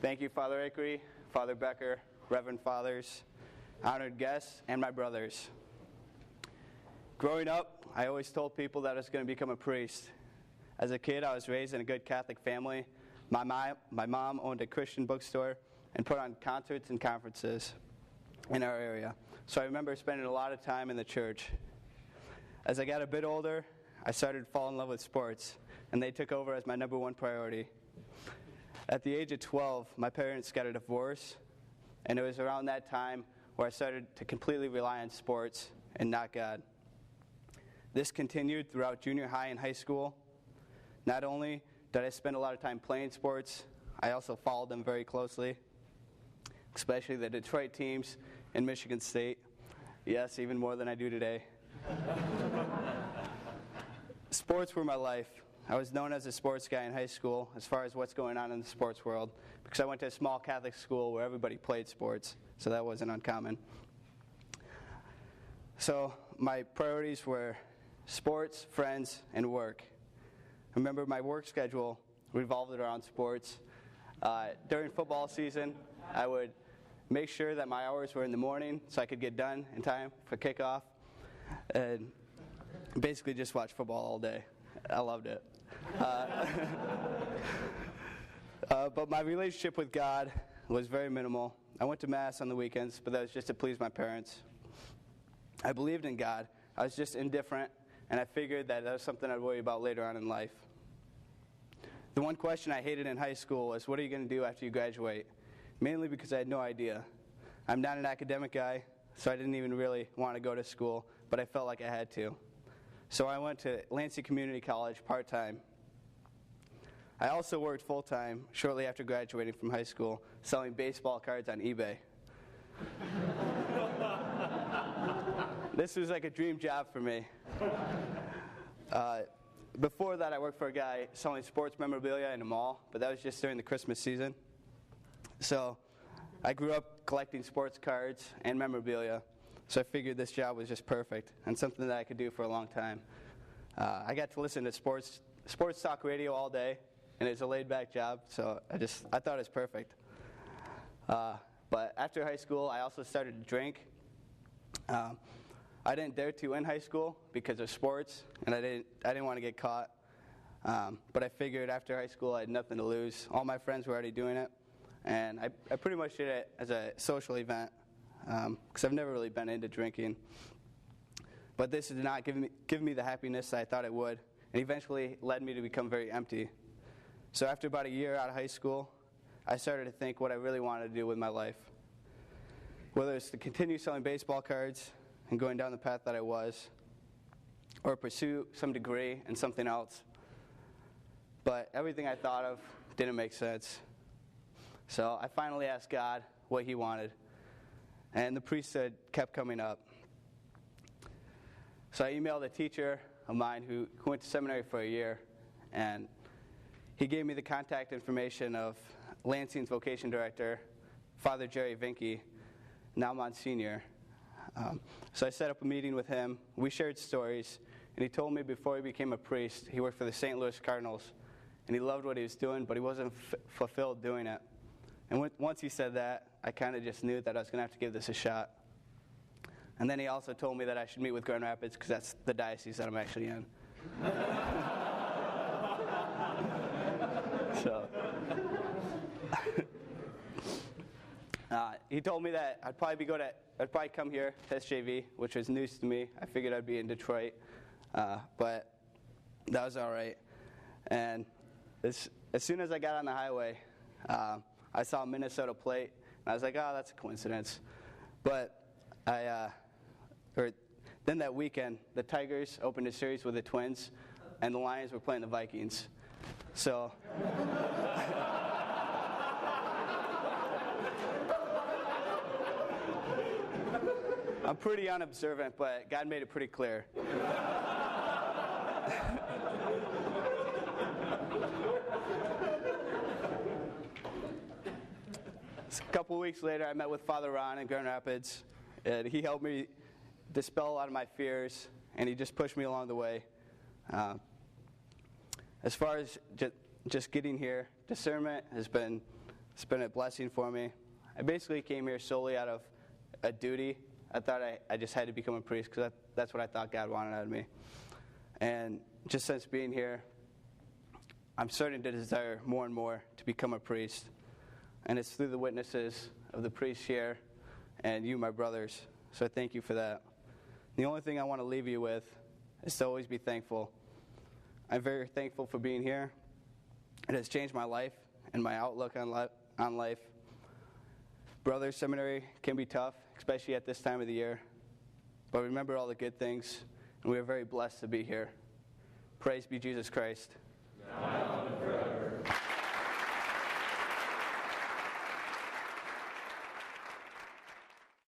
Thank you, Father Akery, Father Becker, Reverend Fathers, honored guests, and my brothers. Growing up, I always told people that I was going to become a priest. As a kid, I was raised in a good Catholic family. My mom owned a Christian bookstore and put on concerts and conferences in our area. So I remember spending a lot of time in the church. As I got a bit older, I started to fall in love with sports, and they took over as my number one priority. At the age of 12, my parents got a divorce, and it was around that time where I started to completely rely on sports and not God. This continued throughout junior high and high school. Not only did I spend a lot of time playing sports, I also followed them very closely, especially the Detroit teams and Michigan State. Yes, even more than I do today. Sports were my life. I was known as a sports guy in high school as far as what's going on in the sports world because I went to a small Catholic school where everybody played sports, so that wasn't uncommon. So my priorities were sports, friends, and work. I remember my work schedule revolved around sports. During football season, I would make sure that my hours were in the morning so I could get done in time for kickoff and basically just watch football all day. I loved it. But my relationship with God was very minimal. I went to Mass on the weekends, but that was just to please my parents. I believed in God. I was just indifferent, and I figured that was something I'd worry about later on in life. The one question I hated in high school was, what are you going to do after you graduate? Mainly because I had no idea. I'm not an academic guy, so I didn't even really want to go to school, but I felt like I had to. So I went to Lansing Community College part-time. I also worked full-time shortly after graduating from high school, selling baseball cards on eBay. This was like a dream job for me. Before that, I worked for a guy selling sports memorabilia in a mall, but that was just during the Christmas season. So I grew up collecting sports cards and memorabilia, so I figured this job was just perfect and something that I could do for a long time. I got to listen to sports talk radio all day, and it's a laid-back job, so I thought it was perfect. But after high school, I also started to drink. I didn't dare to in high school because of sports, and I didn't want to get caught. But I figured after high school I had nothing to lose. All my friends were already doing it, and I pretty much did it as a social event because I've never really been into drinking. But this did not give me the happiness that I thought it would, and eventually led me to become very empty. So after about a year out of high school, I started to think what I really wanted to do with my life. Whether it's to continue selling baseball cards and going down the path that I was, or pursue some degree in something else. But everything I thought of didn't make sense. So I finally asked God what He wanted, and the priesthood kept coming up. So I emailed a teacher of mine who went to seminary for a year, and he gave me the contact information of Lansing's Vocation director, Father Jerry Vinke, now Monsignor. So I set up a meeting with him. We shared stories, and he told me before he became a priest, he worked for the St. Louis Cardinals, and he loved what he was doing, but he wasn't fulfilled doing it. And once he said that, I kind of just knew that I was going to have to give this a shot. And then he also told me that I should meet with Grand Rapids because that's the diocese that I'm actually in. He told me that I'd probably come here to SJV, which was news to me. I figured I'd be in Detroit, but that was all right. And as soon as I got on the highway, I saw a Minnesota plate, and I was like, oh, that's a coincidence. But then that weekend, the Tigers opened a series with the Twins, and the Lions were playing the Vikings. So I'm pretty unobservant, but God made it pretty clear. A couple weeks later, I met with Father Ron in Grand Rapids, and he helped me dispel a lot of my fears, and he just pushed me along the way. As far as just getting here, discernment has been It's been a blessing for me. I basically came here solely out of a duty. I thought I just had to become a priest because that's what I thought God wanted out of me. And just since being here, I'm starting to desire more and more to become a priest. And it's through the witnesses of the priests here and you, my brothers. So I thank you for that. The only thing I want to leave you with is to always be thankful. I'm very thankful for being here. It has changed my life and my outlook on life. Brothers, seminary can be tough, especially at this time of the year. But remember all the good things, and we are very blessed to be here. Praise be Jesus Christ. Amen.